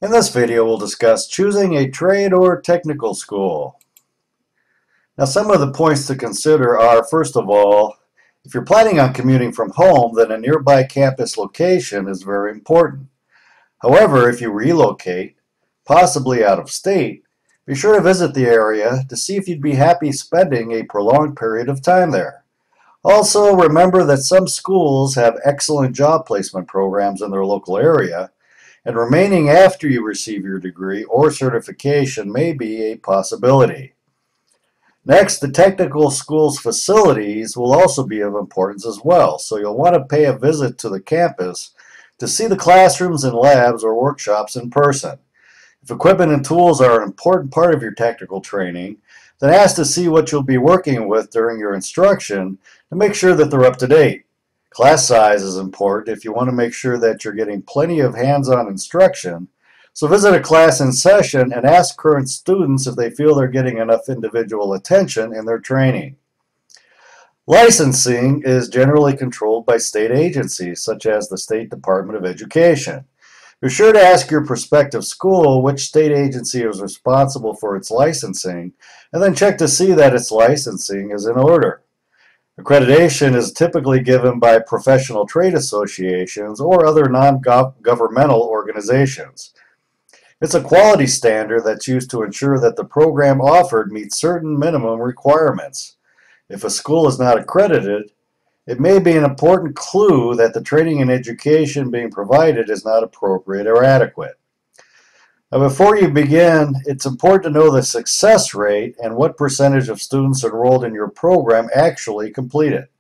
In this video, we'll discuss choosing a trade or technical school. Now, some of the points to consider are, first of all, if you're planning on commuting from home, then a nearby campus location is very important. However, if you relocate, possibly out of state, be sure to visit the area to see if you'd be happy spending a prolonged period of time there. Also, remember that some schools have excellent job placement programs in their local area, and remaining after you receive your degree or certification may be a possibility. Next, the technical school's facilities will also be of importance as well, so you'll want to pay a visit to the campus to see the classrooms and labs or workshops in person. If equipment and tools are an important part of your technical training, then ask to see what you'll be working with during your instruction to make sure that they're up to date. Class size is important if you want to make sure that you're getting plenty of hands-on instruction, so visit a class in session and ask current students if they feel they're getting enough individual attention in their training. Licensing is generally controlled by state agencies, such as the State Department of Education. Be sure to ask your prospective school which state agency is responsible for its licensing, and then check to see that its licensing is in order. Accreditation is typically given by professional trade associations or other non-governmental organizations. It's a quality standard that's used to ensure that the program offered meets certain minimum requirements. If a school is not accredited, it may be an important clue that the training and education being provided is not appropriate or adequate. Now, before you begin, it's important to know the success rate and what percentage of students enrolled in your program actually complete it.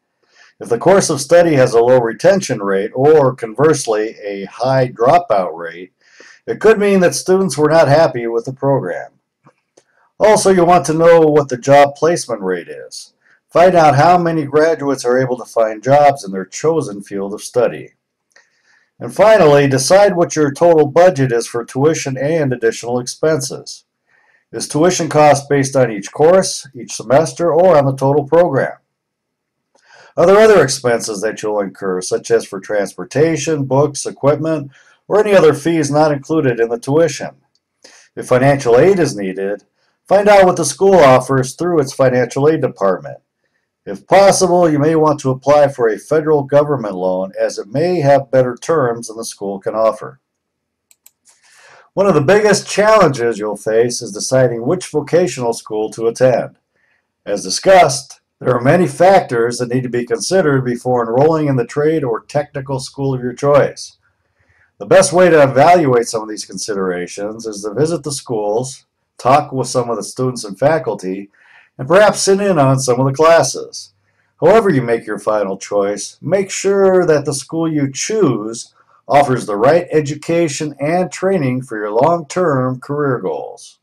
If the course of study has a low retention rate or, conversely, a high dropout rate, it could mean that students were not happy with the program. Also, you want to know what the job placement rate is. Find out how many graduates are able to find jobs in their chosen field of study. And finally, decide what your total budget is for tuition and additional expenses. Is tuition cost based on each course, each semester, or on the total program? Are there other expenses that you'll incur, such as for transportation, books, equipment, or any other fees not included in the tuition? If financial aid is needed, find out what the school offers through its financial aid department. If possible, you may want to apply for a federal government loan, as it may have better terms than the school can offer. One of the biggest challenges you'll face is deciding which vocational school to attend. As discussed, there are many factors that need to be considered before enrolling in the trade or technical school of your choice. The best way to evaluate some of these considerations is to visit the schools, talk with some of the students and faculty, and perhaps sit in on some of the classes. However you make your final choice, make sure that the school you choose offers the right education and training for your long-term career goals.